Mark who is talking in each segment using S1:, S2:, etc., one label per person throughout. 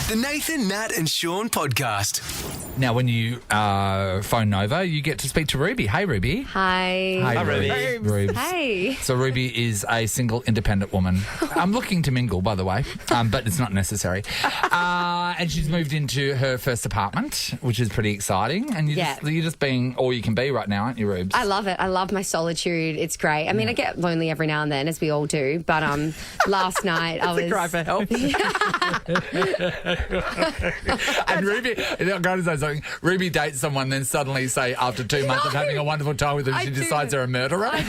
S1: The Nathan, Nat and Shaun podcast.
S2: Now, when you phone Nova, you get to speak to Ruby. Hey, Ruby.
S3: Hi.
S2: Hi,
S4: Ruby.
S2: Rubes.
S3: Hey.
S2: So Ruby is a single, independent woman. I'm looking to mingle, by the way, but it's not necessary. And she's moved into her first apartment, which is pretty exciting. And you're just being all you can be right now, aren't you, Rubes?
S3: I love it. I love my solitude. It's great. I mean, I get lonely every now and then, as we all do. But last night I was...
S4: a cry for help.
S2: And Ruby, I'm going to say something. Ruby dates someone, then suddenly, say, after 2 months of having a wonderful time with them, she decides they're a murderer.
S3: I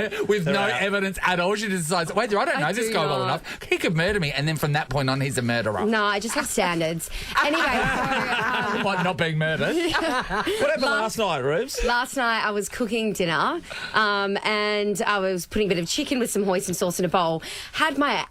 S3: do not.
S2: With no evidence at all. She just decides, wait, I don't know this guy well
S3: not.
S2: enough. He could murder me. And then from that point on, he's a murderer.
S3: No, I just have standards. Anyway,
S2: Like not being murdered.
S4: What happened last night, Rubes?
S3: last night I was cooking dinner and I was putting a bit of chicken with some hoisin sauce in a bowl. Had my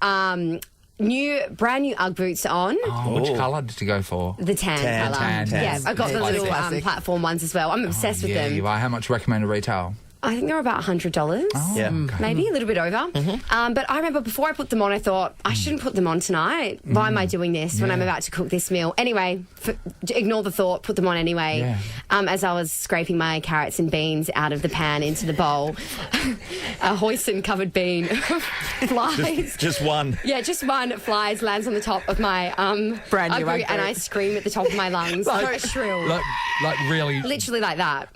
S3: brand new Ugg boots on.
S2: Oh, which colour did you go for?
S3: The tan colour.
S2: Tan.
S3: Yeah, I got the little platform ones as well. I'm obsessed with them.
S2: You are. How much recommended retail?
S3: I think they're about $100.
S4: Yeah.
S3: Maybe a little bit over. But I remember before I put them on, I thought, I shouldn't put them on tonight. Why am I doing this when I'm about to cook this meal? Anyway, ignore the thought, put them on anyway.
S2: Yeah.
S3: As I was scraping my carrots and beans out of the pan into the bowl, a hoisin-covered bean flies.
S4: Just one.
S3: Yeah, just one flies, lands on the top of my
S5: Brand new
S3: Ugg boot,
S5: Ugg
S3: and
S5: boot.
S3: I scream at the top of my lungs. So shrill.
S2: Like really...
S3: Literally like that.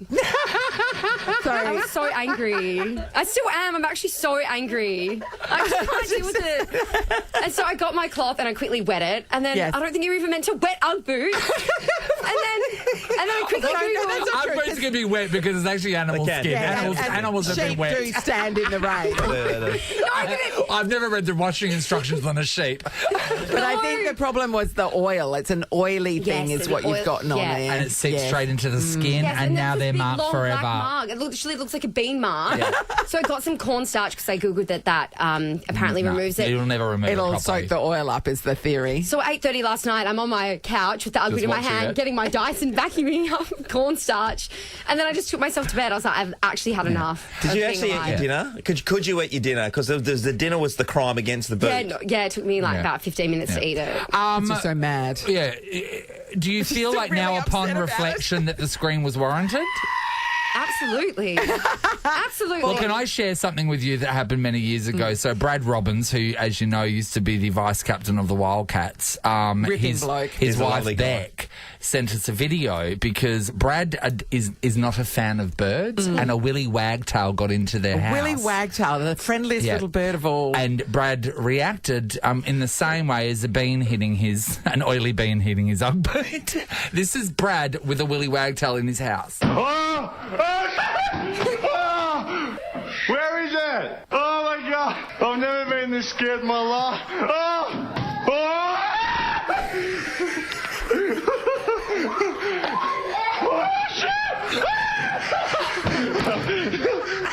S3: I was so angry. I still am. I'm actually so angry. I just can't deal with it. And so I got my cloth and I quickly wet it. And then
S5: Yes.
S3: I don't think you're even meant to wet Ugg boots. and then I quickly Googled.
S2: Ugg boots can be wet because it's actually animal
S4: They can.
S2: skin.
S4: Yeah,
S2: Animals have been
S5: Sheep
S2: wet.
S5: do stand in the rain.
S2: I've never read the washing instructions on a sheep.
S5: But I think the problem was the oil. It's an oily thing
S3: Yes,
S5: is
S3: an
S5: what you've
S3: oil-
S5: gotten on
S3: yeah.
S5: there.
S2: And it seeps
S5: Yes.
S2: straight into the skin,
S3: Yes,
S2: and now
S3: there's
S2: they're
S3: this big,
S2: marked
S3: long
S2: forever.
S3: Black mark. It literally looks like a bean mark. So I got some cornstarch because I googled that apparently removes it.
S2: It'll never remove it
S5: It'll
S2: properly.
S5: soak the oil up is the theory.
S3: So at 8:30 last night, I'm on my couch with the Ugg boot
S2: Just
S3: in my
S2: watching
S3: hand,
S2: it.
S3: getting my Dyson vacuuming up cornstarch, and then I just took myself to bed. I was like, I've actually had enough.
S4: Did
S3: of
S4: you
S3: being
S4: actually eat your
S3: alive.
S4: dinner? Could you eat your dinner? Because the dinner was the crime against the boot.
S3: Yeah, it took me like
S2: Yeah.
S3: about 15 minutes to eat it.
S5: It's so mad.
S2: Yeah. Do you feel like
S5: really
S2: now, upon
S5: upset about
S2: reflection, that the scream was warranted?
S3: Absolutely. Absolutely.
S2: Well, can I share something with you that happened many years ago? So Brad Robbins, who, as you know, used to be the vice captain of the Wildcats,
S5: Ripping
S2: his
S5: bloke.
S2: his
S4: He's a
S2: wife
S4: lovely guy.
S2: Beck sent us a video because Brad is not a fan of birds, and a willy wagtail got into their house.
S5: Willy Wagtail, the friendliest
S2: Yeah.
S5: little bird of all.
S2: And Brad reacted in the same way as an oily bean hitting his Ugg boot. This is Brad with a willy wagtail in his house.
S6: Oh! Where is it? Oh my God! I've never been this scared in my life. Oh! Oh! Oh shit!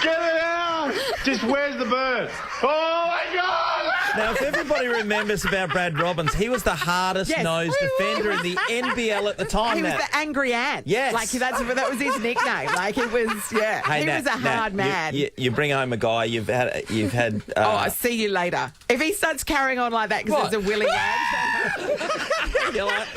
S6: Get it out! Just where's the bird? Oh my God!
S4: Now, if everybody remembers about Brad Robbins, he was the hardest
S5: Yes.
S4: nosed defender in the NBL at the time.
S5: he was
S4: Nat.
S5: the angry ant.
S4: Yes.
S5: Like that was his nickname. Like it was, yeah.
S4: Hey,
S5: he
S4: Nat,
S5: was a
S4: Nat,
S5: hard man.
S4: You bring home a guy. You've had.
S5: Oh, I'll see you later. If he starts carrying on like that because
S2: What?
S5: there's a willy wag,
S4: You're like,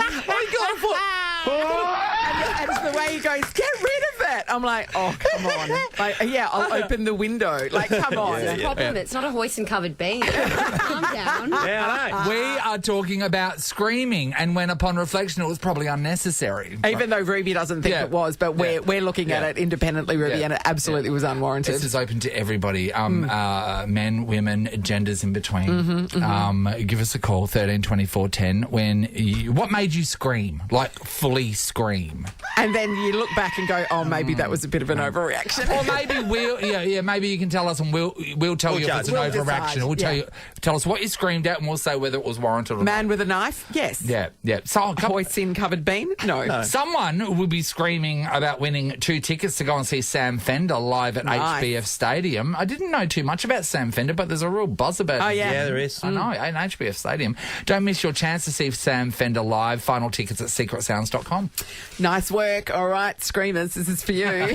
S5: and it's the way he goes, get rid of it. I'm like, oh, come on. Like, yeah, I'll open the window. Like, come on.
S4: Yeah,
S3: The problem, it's not a hoisin-covered bean. Calm down.
S4: yeah, I know.
S2: We are talking about screaming, and when upon reflection, it was probably unnecessary.
S5: Even though Ruby doesn't think
S2: Yeah.
S5: it was, but we're looking at
S2: Yeah.
S5: it independently, Ruby,
S2: Yeah.
S5: and it absolutely was unwarranted.
S2: This is open to everybody, men, women, genders in between. Give us a call, 13 24 10. What made you scream? Like, fully scream?
S5: And then you look back and go, oh, maybe that was a bit of an overreaction.
S2: Or maybe maybe you can tell us, and we'll tell you if it's an
S5: We'll
S2: overreaction.
S5: decide,
S2: Tell us what you screamed at, and we'll say whether it was warranted or not.
S5: Man with a knife? Yes.
S2: Yeah. So
S5: Hoisin covered bean? No.
S2: someone will be screaming about winning 2 tickets to go and see Sam Fender live at
S5: Nice.
S2: HBF Stadium. I didn't know too much about Sam Fender, but there's a real buzz about
S5: Oh,
S2: it.
S5: yeah.
S4: Yeah, there is.
S2: I know, in HBF Stadium. Don't miss your chance to see Sam Fender live. Final tickets at secretsounds.com.
S5: Nice work. All right, screamers, this is for you.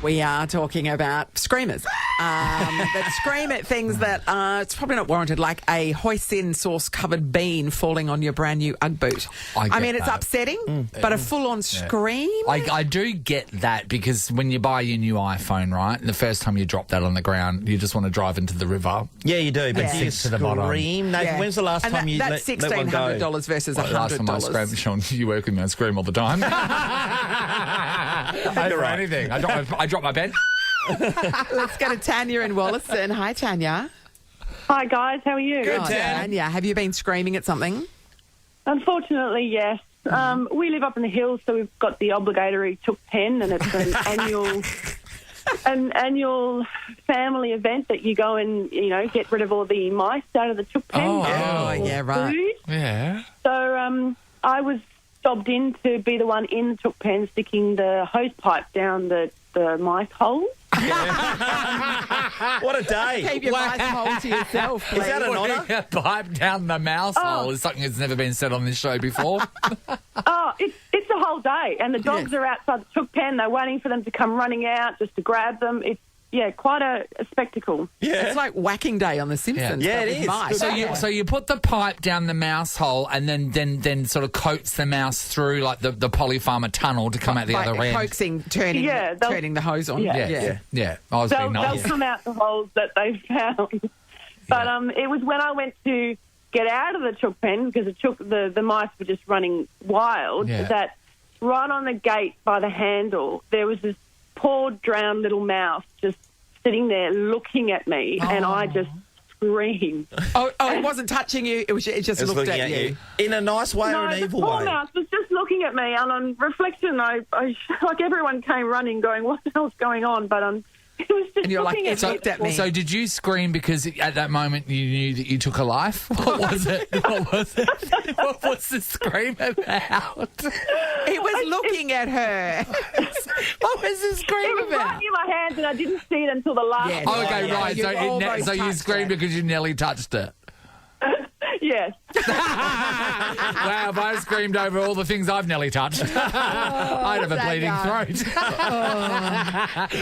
S5: We are talking about screamers that scream at things that it's probably not warranted, like a hoisin sauce-covered bean falling on your brand new Ugg boot. I mean, it's upsetting, but a full-on scream?
S2: I do get that because when you buy your new iPhone, right, the first time you drop that on the ground, you just want to drive into the river.
S4: Yeah, you do. But do you
S2: to the bottom.
S4: scream? Nathan, when's the last time you
S5: that's
S4: let one go?
S5: $1,600 versus $100.
S2: Last time I screamed, Sean, you work with me, I scream all the time. Over anything. I drop my pen.
S5: Let's go to Tanya in Wollaston. Hi, Tanya.
S7: Hi guys, how are you?
S4: Good,
S5: Hi,
S4: Tan.
S5: Tanya. Have you been screaming at something?
S7: Unfortunately, yes. We live up in the hills, so we've got the obligatory Chook Pen, and it's an annual family event that you go and get rid of all the mice out of the Chook Pen.
S5: Yeah, right.
S7: Food.
S2: Yeah.
S7: So I was sobbed in to be the one in the Chook Pen sticking the hose pipe down the mice holes.
S4: What a day.
S5: Keep your mice hole to yourself, please.
S4: Is that an honour?
S2: A pipe down the mouse hole is something that's never been said on this show before.
S7: Oh, it's a whole day, and the dogs are outside the Chook Pen. They're waiting for them to come running out just to grab them. It's quite a spectacle.
S4: Yeah.
S5: It's like whacking day on The Simpsons.
S4: Yeah,
S5: but
S4: it
S5: with
S4: is.
S5: mice.
S2: So you put the pipe down the mouse hole and then sort of coats the mouse through like the polypharma tunnel to come out the
S5: Like
S2: other end.
S5: coaxing, turning the hose on.
S7: Yeah.
S2: Yeah. I was
S7: They'll
S2: being nice.
S7: come out the holes that they found. But it was when I went to get out of the Chook Pen, because the mice were just running wild, that right on the gate by the handle, there was this poor drowned little mouse just sitting there looking at me, and I just screamed.
S5: Oh, it wasn't touching you. It just looked at you.
S4: In a nice way or an evil
S7: the poor
S4: way?
S7: mouse was just looking at me, and on reflection, I like everyone came running, going, "What the hell's going on?" But it was just
S5: And you're like,
S7: looking
S5: "It
S7: at
S5: looked at me."
S2: So did you scream because at that moment you knew that you took a life? What was it? What was the scream about?
S5: It was looking at her.
S2: What was the scream
S7: It was
S2: about?
S7: right in my hands, and I didn't see it until the last.
S5: Yes.
S2: Oh, okay,
S5: Yeah,
S2: right.
S5: you almost
S2: So you
S5: touched
S2: screamed
S5: it.
S2: because you nearly touched it.
S7: Yes.
S2: Wow, if I screamed over all the things I've nearly touched, I'd have a bleeding throat.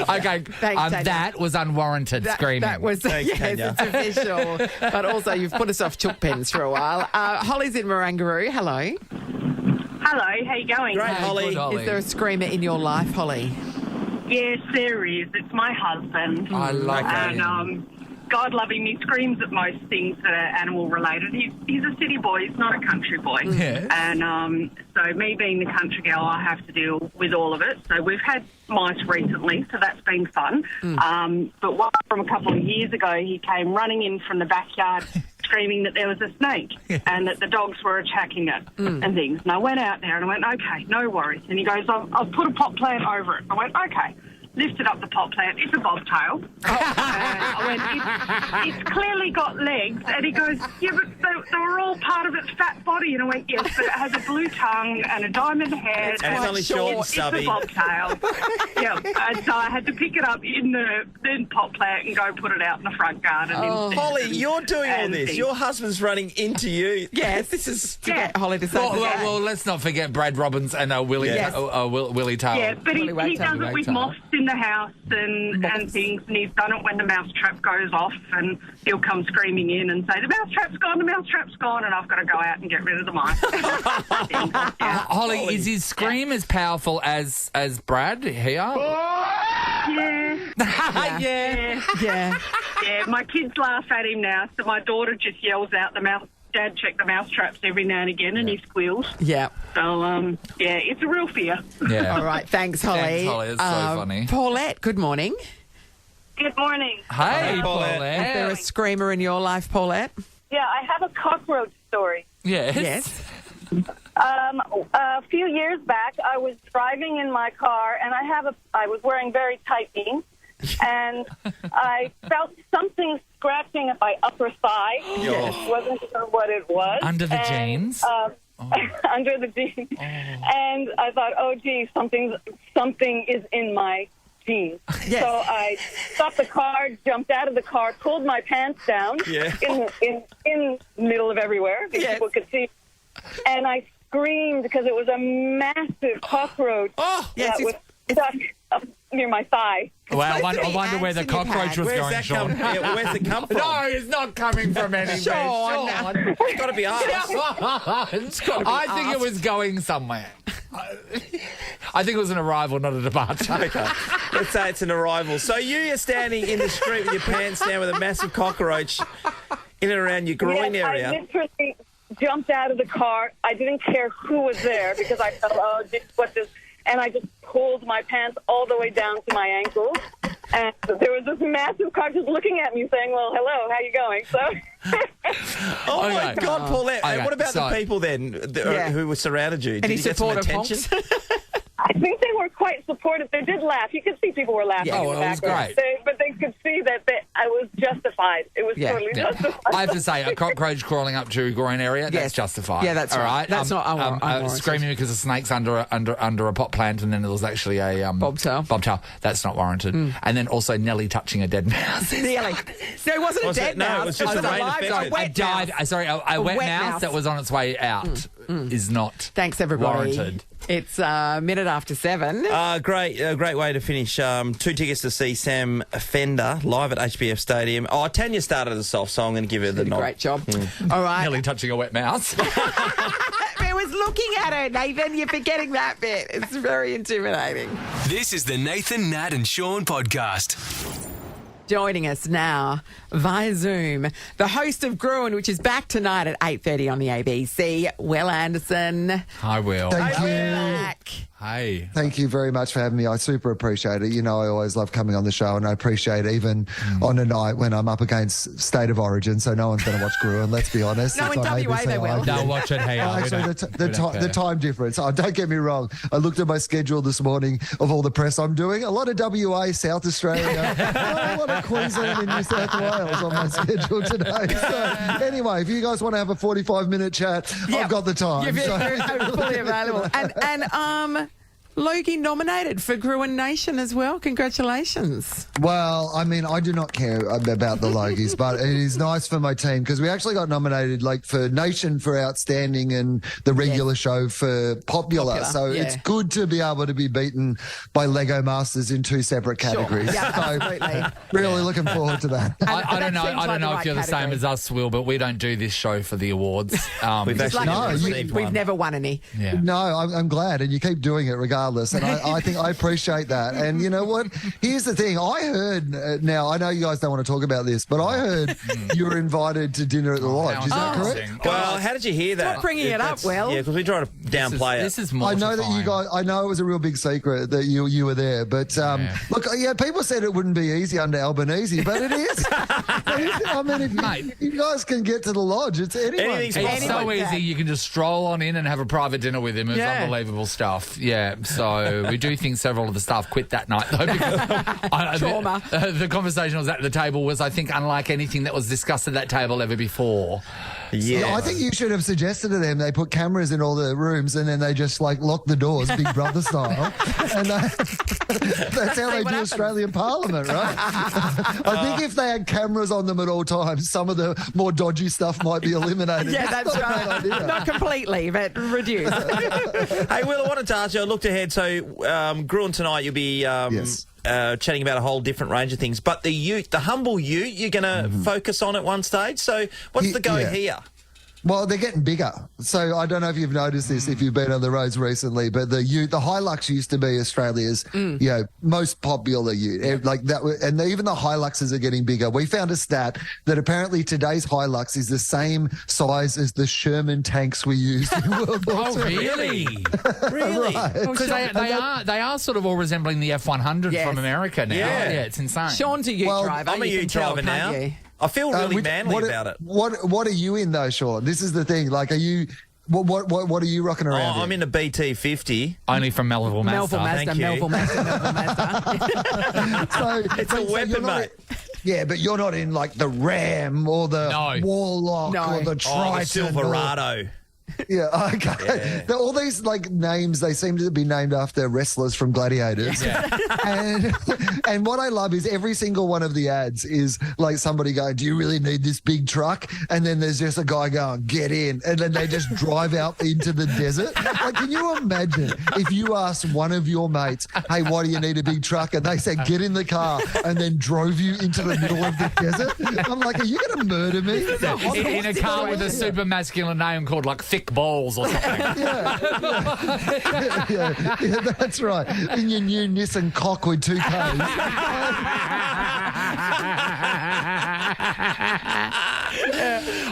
S2: Okay,
S5: Thanks, Tanya.
S2: that was unwarranted screaming.
S5: That was,
S4: Thanks,
S5: yes,
S4: Tanya.
S5: it's official. But also, you've put us off Chook Pens for a while. Holly's in Marangaroo. Hello.
S8: Hello, how you going?
S4: Great, Holly.
S2: Good, Holly.
S5: Is there a screamer in your life, Holly?
S8: Yes, there is. It's my husband.
S2: I love that.
S8: And God love him, he screams at most things that are animal related. He's a city boy, he's not a country boy.
S2: Yes.
S8: And so me being the country girl, I have to deal with all of it. So we've had mice recently, so that's been fun. But one from a couple of years ago, he came running in from the backyard screaming that there was a snake and that the dogs were attacking it and things. And I went out there and I went, okay, no worries. And he goes, I've put a pot plant over it. I went, okay. Lifted up the pot plant. It's a bobtail. And I went, it's clearly got legs. And he goes, yeah, but they were all part of its fat body. And I went, yes, but it has a blue tongue and a diamond head.
S4: And it's only short and
S8: It's a
S4: stubby.
S8: bobtail. Yeah. And so I had to pick it up in the pot plant and go put it out in the front garden. instead.
S4: Holly, you're doing all
S8: And
S4: this.
S8: things.
S4: Your husband's running into you.
S5: Yes, this is to
S8: Yeah.
S5: get Holly to say
S2: Well, let's not forget Brad Robbins and Willie
S4: Yes.
S2: Willie Taylor.
S8: Yeah, but he
S5: Willy
S8: does it with moths in the house and things, and he's done it when the mouse trap goes off, and he'll come screaming in and say, the mouse trap's gone, and I've got to go out and get rid of the mice. Yeah.
S2: Holly, is his scream as powerful as Brad here?
S8: Yeah.
S2: Yeah.
S5: Yeah.
S8: Yeah, my kids laugh at him now, so my daughter just yells out Dad, check the mouse traps every now and again, and he squeals.
S5: Yeah.
S8: So, yeah, it's a real fear.
S2: Yeah.
S5: All right. Thanks, Holly.
S2: Thanks, Holly. It's so funny.
S5: Paulette, good morning.
S8: Good morning.
S2: Hey,
S4: Paulette.
S5: Is there a screamer in your life, Paulette?
S7: Yeah, I have a cockroach story.
S2: Yes.
S5: Yes.
S7: A few years back, I was driving in my car, and I was wearing very tight jeans, and I felt something scratching at my upper thigh.
S4: Yes.
S7: Wasn't sure what it was.
S2: Under the
S7: And,
S2: jeans?
S7: under the jeans. And I thought, oh, gee, something is in my jeans.
S5: Yes.
S7: So I stopped the car, jumped out of the car, pulled my pants down in the middle of everywhere.
S5: Yes.
S7: People could see. And I screamed because it was a massive cockroach
S5: Oh, yes.
S7: that was stuck
S8: near my thigh.
S2: Well, I
S5: supposed to be
S2: wonder where the
S5: ants in your
S2: cockroach
S5: pad.
S2: was
S4: Where's
S2: going,
S4: that
S2: Sean.
S4: come? Yeah, where's it come from?
S2: No, it's not coming from anywhere.
S5: Sean.
S4: It's got to be us.
S2: I think it was going somewhere. I think it was an arrival, not a departure.
S4: Okay. Let's say it's an arrival. So you're standing in the street with your pants down with a massive cockroach in and around your groin
S8: Yes,
S4: area.
S8: I literally jumped out of the car. I didn't care who was there because I thought, oh, what this? And I just pulled my pants all the way down to my ankles. And there was this massive cockroach looking at me saying, well, hello, how you going? So...
S4: Oh, my
S2: Okay.
S4: God, Paulette.
S2: Okay,
S4: And what about
S2: so-
S4: the people then who were surrounded you? Did
S5: Any
S4: you get some
S5: supportive
S4: attention?
S5: honks?
S8: I think they were quite supportive. They did laugh. You could see people were laughing
S2: Yeah.
S8: in
S2: Oh,
S8: the
S2: well, it was
S8: background.
S2: great.
S8: But they could see that I was justified. It was totally
S2: Yeah.
S8: justified.
S2: I have to say, a cockroach crawling up to your groin area,
S5: Yes.
S2: that's justified.
S5: Yeah, that's
S2: all
S5: right.
S2: right.
S5: That's not unwarranted.
S2: Screaming because a snake's under a pot plant and then there was actually a bobtail. That's not warranted. And then also Nelly touching a dead mouse.
S5: Nearly. No, it wasn't
S4: Was
S5: a
S4: it?
S5: dead
S4: No, it
S5: mouse.
S4: was just
S5: It
S4: a
S5: was
S4: rain
S5: live-
S4: affected.
S5: a wet mouse.
S2: A wet
S5: wet
S2: mouse
S5: mouse.
S2: that was on its way out is not
S5: Thanks, everybody.
S2: warranted.
S5: It's a minute after 7.
S4: Great way to finish. 2 tickets to see Sam Fender live at HBF Stadium. Oh, Tanya started us off, so I'm going to give her the nod.
S5: Great job. All right.
S2: Nelly touching a wet mouse.
S5: I was looking at her, Nathan. You're forgetting that bit. It's very intimidating.
S1: This is the Nathan, Nat and Sean podcast.
S5: Joining us now via Zoom, the host of Gruen, which is back tonight at 8:30 on the ABC, Will Anderson.
S2: Hi, Will.
S9: Thank you.
S5: Back.
S2: Hey.
S9: Thank you very much for having me. I super appreciate it. You know, I always love coming on the show, and I appreciate even on a night when I'm up against State of Origin, so no one's going to watch Gruen, let's be honest.
S5: No,
S9: It's
S5: in
S9: on
S5: WA
S9: ABC
S5: they will.
S9: iPlayer.
S2: They'll watch it. Hey,
S9: Actually, the time difference. Oh, don't get me wrong. I looked at my schedule this morning of all the press I'm doing. A lot of WA, South Australia, a lot of Queensland and New South Wales on my schedule today. So anyway, if you guys want to have a 45-minute chat, I've got the time.
S5: You're fully available. And Logie nominated for Gruen Nation as well. Congratulations.
S9: Well, I mean, I do not care about the Logies, but it is nice for my team because we actually got nominated for Nation for Outstanding and the regular show for Popular. So it's good to be able to be beaten by Lego Masters in 2 separate categories.
S5: Sure. Yeah,
S9: so
S5: absolutely.
S9: really looking forward to that.
S2: I don't know.
S5: seems
S2: I don't
S5: like
S2: know
S5: the
S2: if you're the
S5: right
S2: same
S5: category.
S2: as us, Will, but we don't do this show for the awards.
S4: We've actually
S9: No,
S4: received
S5: We've
S4: one.
S5: never won any.
S2: Yeah.
S9: No, I'm glad, and you keep doing it regardless. And I think I appreciate that. And you know what? Here's the thing. I heard, now I know you guys don't want to talk about this, but I heard you were invited to dinner at the lodge. Is that correct?
S4: Well, how did you hear that?
S5: Stop bringing it up, Will.
S4: Yeah, because we try to downplay
S2: This
S4: it.
S2: is
S9: I
S2: mortifying.
S9: know that you guys. I know it was a real big secret that you were there, but look, people said it wouldn't be easy under Albanese, but it is. I mean, if you guys can get to the lodge, it's anyone.
S4: Anything's
S2: It's so
S5: Anyone
S2: easy.
S5: can.
S2: You can just stroll on in and have a private dinner with him. It's
S5: Yeah.
S2: unbelievable stuff. Yeah. So we do think several of the staff quit that night, though, because
S5: Trauma.
S2: the conversation was at the table was, I think, unlike anything that was discussed at that table ever before.
S4: Yeah.
S9: I think you should have suggested to them they put cameras in all the rooms and then they just lock the doors, Big Brother style, and that's how they do Australian Parliament, right? I think if they had cameras on them at all times, some of the more dodgy stuff might be eliminated.
S5: Yeah, that's
S9: Not a bad
S5: right.
S9: idea.
S5: Not completely, but reduced.
S4: Hey, Will, I wanted to ask you, I looked ahead, so Gruen tonight you'll be
S9: Yes.
S4: chatting about a whole different range of things, but the humble ute, you're going to focus on at one stage, so what's the go here?
S9: Well, they're getting bigger. So I don't know if you've noticed this if you've been on the roads recently, but the Hilux used to be Australia's most popular ute. Like that, and even the Hiluxes are getting bigger. We found a stat that apparently today's Hilux is the same size as the Sherman tanks we used in World War
S2: Oh,
S9: II.
S2: really?
S4: Really?
S9: Right.
S2: Because they are sort of all resembling the F100
S5: Yes.
S2: from America now.
S4: Yeah.
S2: It's insane.
S5: Sean's a ute
S9: Well,
S5: driver.
S4: I'm a
S5: you can
S4: ute
S5: tell,
S4: driver now.
S5: can't you?
S4: I feel really manly
S9: what,
S4: about it.
S9: What are you in though, Sean? This is the thing. Like, are you? What are you rocking around?
S4: I'm in a BT50.
S2: Only from Melville Mazda.
S5: Melville Mazda.
S9: So
S4: It's a weapon,
S9: you're not
S4: mate.
S9: Yeah, but you're not in like the Ram or the
S2: No.
S9: Warlock
S5: No.
S9: or the Triton.
S4: Oh, the Silverado.
S9: Yeah, okay. All these like names, they seem to be named after wrestlers from Gladiators.
S2: Yeah.
S9: And what I love is every single one of the ads is like somebody going, "Do you really need this big truck?" And then there's just a guy going, "Get in," and then they just drive out into the desert. Like, can you imagine if you asked one of your mates, "Hey, why do you need a big truck?" and they said, "Get in the car," and then drove you into the middle of the desert? I'm like, are you going to murder me?
S2: In a car with a super masculine name called like Thick Balls or something.
S9: Yeah, that's right. In your new Nissan Cock with 2 Ks.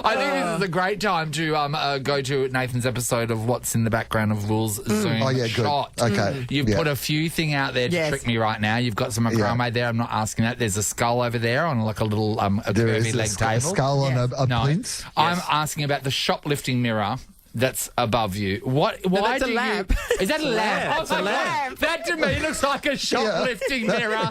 S2: I think this is a great time to go to Nathan's episode of What's in the Background of Will's Zoom shot.
S9: Okay.
S2: You've put a few things out there to trick me right now. You've got some macrame there. I'm not asking that. There's a skull over there on like a little a curvy leg table.
S9: A skull on a plinth.
S2: I'm asking about the shoplifting mirror that's above you. Why
S5: that's
S2: do
S5: a lamp.
S2: Is that a lamp?
S4: It's a lamp.
S2: That to me looks like a shoplifting mirror.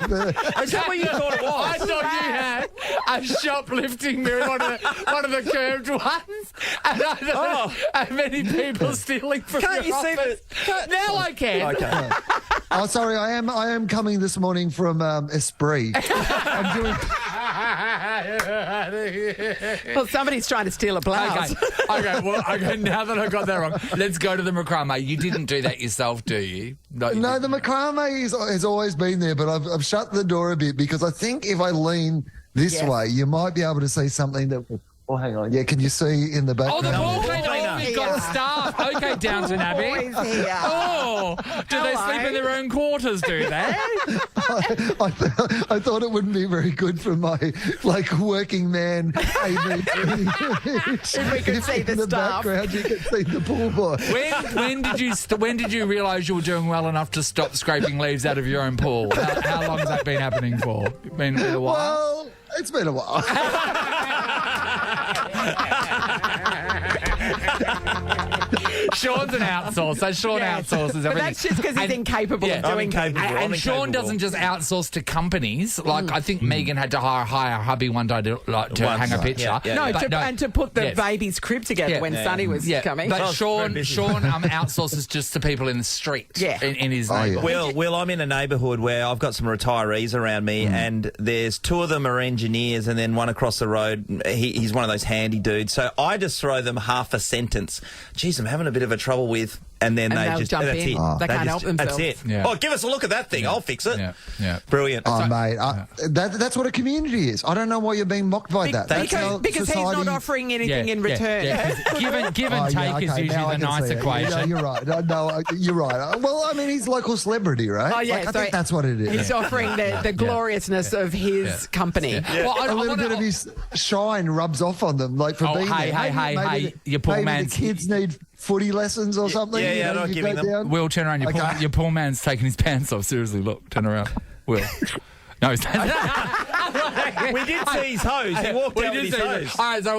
S4: Is that what you thought it was?
S2: I thought you had a shoplifting mirror, one of the curved ones. And I don't know many people stealing from
S4: Can't
S2: your
S4: you see
S2: office.
S4: that?
S2: Now I can.
S4: Okay.
S9: Oh, sorry, I am coming this morning from Esprit. I'm doing...
S5: Well, somebody's trying to steal a blouse.
S2: Okay, now that I got that wrong, let's go to the macrame. You didn't do that yourself, do you?
S9: No, the macrame has always been there, but I've shut the door a bit because I think if I lean this way, you might be able to see something that... Oh, hang on. Yeah, can you see in the background?
S2: Oh, the ball cleaner. Oh, we've got staff. Okay, Downton Abbey.
S5: Always here.
S2: Oh, do they sleep in their own quarters, do they?
S9: I thought it wouldn't be very good for my, like, working man ABT.
S5: If we could see the
S9: in the
S5: staff.
S9: background, you could see the pool boy.
S2: When did you realise you were doing well enough to stop scraping leaves out of your own pool? How long has that been happening for? Been a while?
S9: Well, it's been a while.
S2: Sean's an outsourcer. Sean outsources everything.
S5: But that's just because he's incapable of doing things.
S2: And Sean doesn't just outsource to companies. Like, I think Megan had to hire hubby one day to hang a picture.
S5: And to put the baby's crib together when Sonny was coming.
S2: But Sean outsources just to people in the street. In his neighbourhood.
S4: Well, I'm in a neighbourhood where I've got some retirees around me, and there's 2 of them are engineers, and then one across the road, he's one of those handy dudes. So I just throw them half a sentence. Geez, I'm having a bit of a trouble with, and then they just
S5: jump in. They can't help themselves.
S4: That's it.
S2: Yeah.
S4: Oh, give us a look at that thing. I'll fix it.
S2: Yeah.
S4: Brilliant.
S9: Oh, mate, that's what a community is. I don't know why you're being mocked by that.
S5: Because he's not offering anything in return.
S2: Give and take is usually the nice equation.
S9: No, you're right. No, you're right. Well, I mean, he's a local celebrity, right?
S5: Oh, yeah.
S9: I think that's what it is.
S5: He's offering the gloriousness of his company.
S9: Well, a little bit of his shine rubs off on them, like for being there.
S2: Hey, your poor
S9: maybe the kids need footy lessons or something.
S4: Yeah, I'm not giving them.
S2: Will, turn around. Your poor man's taking his pants off. Seriously, look, turn around. Will. No, he's
S4: we did see his hose. He walked out with his hose.
S2: All right, so I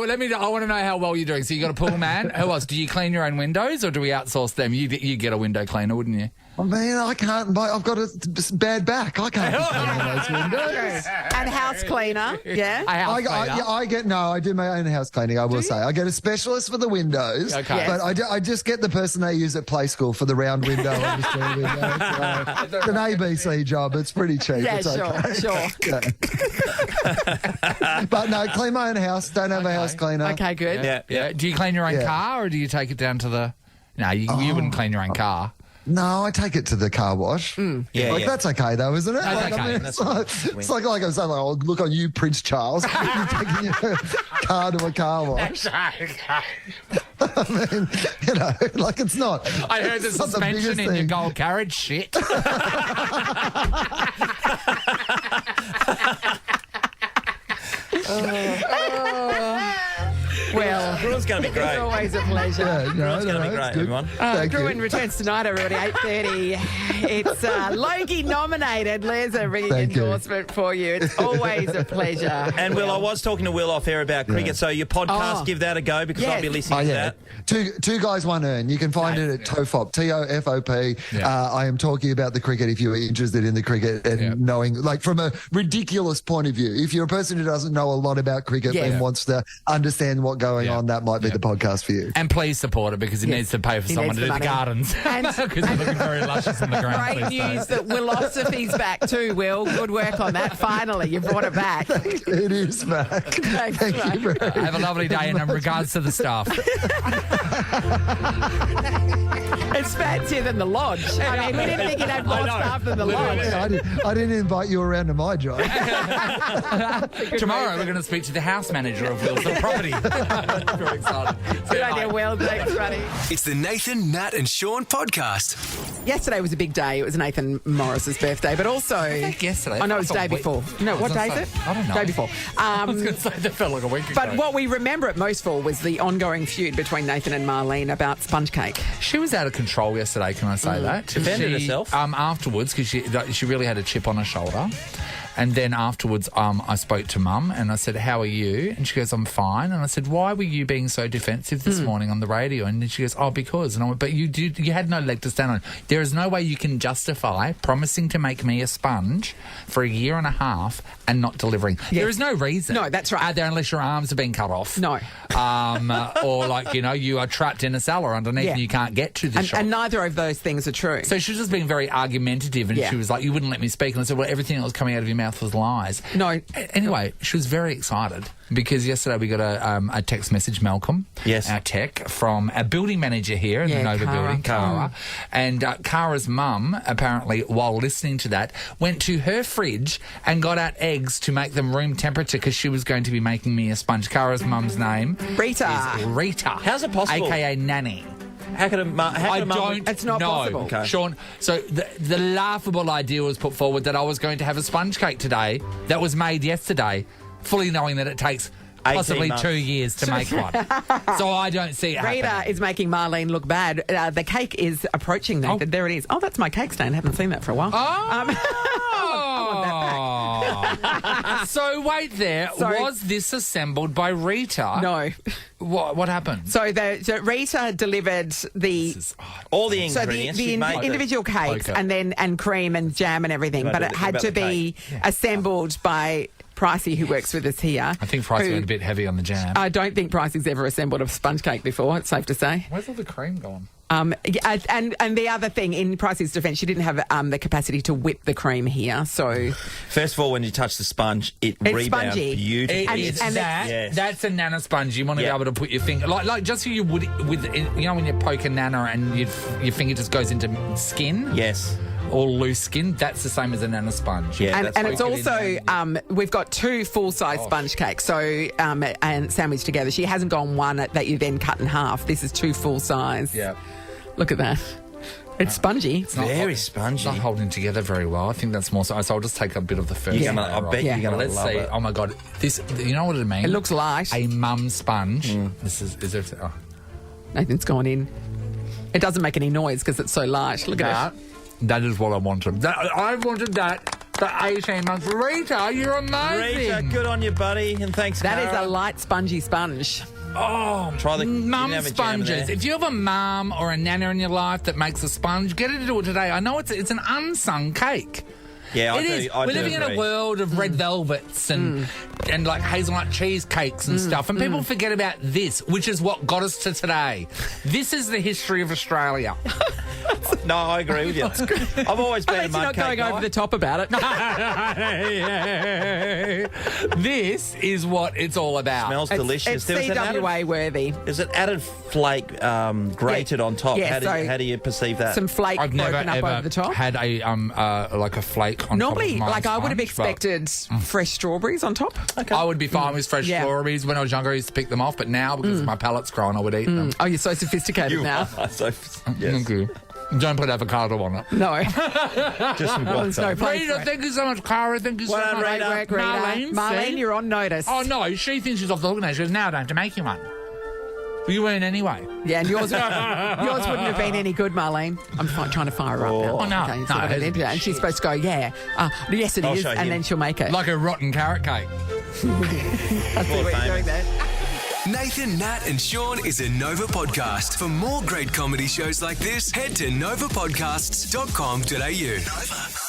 S2: want to know how well you're doing. So you got a pool man. Who else? Do you clean your own windows, or do we outsource them? You get a window cleaner, wouldn't you?
S9: I mean, I can't. I've got a bad back. I can't be cleaning those windows.
S5: And house cleaner,
S9: I do my own house cleaning. I will say, I get a specialist for the windows.
S2: Okay,
S9: but I just get the person they use at Play School for the round window and the square window. So it's an ABC job. It's pretty cheap.
S5: Yeah,
S9: it's
S5: sure.
S9: But no, clean my own house. Don't have a house cleaner.
S5: Okay, good.
S2: Yeah. Do you clean your own car, or do you take it down to the? No, you wouldn't clean your own car.
S9: No, I take it to the car wash. That's okay though, isn't it?
S2: That's okay.
S9: I mean, it's like I'm saying, oh, look on you, Prince Charles. You're taking your car to a car wash. I mean, like it's not.
S2: I heard the suspension in your gold carriage shit.
S5: Well,
S4: Grewin's going to be great.
S5: It's always a pleasure.
S4: Grewin's going to be great, everyone.
S5: Grewin returns tonight, everybody, 8:30. It's Logie nominated. There's a ringing endorsement for you. It's always a pleasure.
S4: And Will, I was talking to Will off air about cricket, so your podcast, give that a go because I'll be listening to that.
S9: Two guys, one earn. You can find it at TOFOP, TOFOP. I am talking about the cricket if you're interested in the cricket and knowing, like, from a ridiculous point of view. If you're a person who doesn't know a lot about cricket and wants to understand what going on, that might be the podcast for you.
S2: And please support it because it needs to pay for someone to do the gardens. Because they're looking very luscious in the ground.
S5: Great news that Willosophy's back too, Will. Good work on that. Finally, you brought it back.
S9: It is back.
S5: Thanks,
S9: Thank you very much.
S2: Have a lovely day, and in regards to the staff.
S5: It's fancier than the lodge. I mean, we didn't think you'd have more staff than the lodge.
S9: Yeah, I didn't invite you around to my job.
S2: Tomorrow we're going to speak to the house manager of Will's property. Very excited.
S5: Good idea, Will. Thanks, buddy.
S1: It's the Nathan, Nat and Shaun podcast.
S5: Yesterday was a big day. It was Nathan Morris's birthday, but also...
S2: yesterday.
S5: I know, it's day before. No, what day is it?
S2: I don't know.
S5: Day before.
S2: I was going to say that felt like a week ago.
S5: But what we remember it most for was the ongoing feud between Nathan and Marlene about sponge cake.
S2: She was out of control yesterday, can I say that?
S4: Defended herself?
S2: Afterwards, because she really had a chip on her shoulder. And then afterwards, I spoke to Mum and I said, "How are you?" And she goes, "I'm fine." And I said, "Why were you being so defensive this morning on the radio?" And then she goes, "Oh, because." And I went, "But you had no leg to stand on. There is no way you can justify promising to make me a sponge for a year and a half and not delivering.
S5: Yes.
S2: There is no reason.
S5: No, that's right.
S2: Out there, unless your arms have been cut off.
S5: No.
S2: Or you are trapped in a cellar underneath and you can't get to the shop.
S5: And neither of those things are true.
S2: So she was just being very argumentative, and she was like, "You wouldn't let me speak." And I said, "Well, everything that was coming out of your mouth was lies."
S5: No.
S2: Anyway, she was very excited because yesterday we got a text message, Malcolm, our tech, from a building manager here in the Nova building, Cara. And Cara's mum, apparently, while listening to that, went to her fridge and got out eggs to make them room temperature because she was going to be making me a sponge. Cara's mum's name
S5: Rita.
S2: is Rita.
S4: How's it possible?
S2: AKA Nanny.
S4: How could
S5: It's not possible.
S4: Okay.
S2: Shaun, so the laughable idea was put forward that I was going to have a sponge cake today that was made yesterday, fully knowing that it takes possibly 2 years to make one. So I don't see it
S5: Rita
S2: happening.
S5: is making Marlene look bad. The cake is approaching, Nathan. There it is. Oh, that's my cake stand. Haven't seen that for a while.
S2: So wait there. Was this assembled by Rita?
S5: No.
S2: What happened?
S5: So Rita delivered
S4: all the ingredients.
S5: the individual cakes and cream and jam and everything, but it had to be assembled by Pricey, who works with us here.
S2: I think Pricey went a bit heavy on the jam.
S5: I don't think Pricey's ever assembled a sponge cake before, it's safe to say.
S2: Where's all the cream gone?
S5: And the other thing, in Pricey's defence, she didn't have the capacity to whip the cream here. So
S4: first of all, when you touch the sponge, it rebounds beautifully.
S2: That's a nana sponge. You want to be able to put your finger, like just so you would with, when you poke a nana and your finger just goes into skin.
S4: Yes.
S2: Or loose skin, that's the same as a nana sponge.
S4: Yeah,
S5: and it's also, we've got 2 full-size sponge cakes, and sandwiched together. She hasn't gone one that you then cut in half. This is 2 full-size.
S2: Yeah.
S5: Look at that. It's spongy.
S4: It's very spongy.
S2: It's not holding together very well. I think that's more so I'll just take a bit of the first.
S4: I bet you're going to love it.
S2: Oh my God. This, you know what it means?
S5: It looks light.
S2: A mum sponge. This is it. Oh.
S5: Nathan's gone in. It doesn't make any noise because it's so light. Look at it.
S2: That is what I wanted. I wanted that for 18 months. Rita, you're amazing.
S4: Rita, good on you, buddy. And thanks,
S5: That
S4: Cara.
S5: is a light, spongy sponge.
S2: Oh,
S4: try the
S2: mum sponges. If you have a mum or a nana in your life that makes a sponge, get her to do it today. I know it's an unsung cake.
S4: Yeah,
S2: it is. We're living in a world of red velvets and like hazelnut cheesecakes and stuff, and people forget about this, which is what got us to today. This is the history of Australia.
S4: No, I agree with you. I've always been a mud cake
S5: not going over the top about it.
S2: This is what it's all about.
S4: Smells delicious.
S5: It's CWA worthy.
S4: Is it added flake grated on top?
S5: Yeah,
S4: how do you perceive that?
S5: Some flake
S2: I've never
S5: broken up
S2: ever
S5: over the top.
S2: had a like a flake on
S5: Normally,
S2: top of my
S5: like I would have
S2: sponge,
S5: expected fresh strawberries on top.
S2: Okay. I would be fine with fresh strawberries. When I was younger, I used to pick them off, but now, because my palate's grown, I would eat them.
S5: Oh, you're so sophisticated now.
S2: Thank you. Don't put avocado on it.
S5: No.
S4: Just some guac.
S2: Rita, thank you so much, Cara. Thank you so much.
S5: Great work, Rita. Marlene, you're on notice.
S2: Oh, no, she thinks she's off the hook now. She goes, now I don't have to make you one. You weren't anyway.
S5: Yeah, and yours wouldn't have been any good, Marlene. I'm trying to fire her up now.
S2: Oh, no.
S5: Okay,
S2: No,
S5: and she's supposed to go, yes, it is, and then she'll make it.
S2: Like a rotten carrot cake.
S5: I see what you're doing there.
S1: Nathan, Nat and Shaun is a Nova podcast. For more great comedy shows like this, head to novapodcasts.com.au. Nova.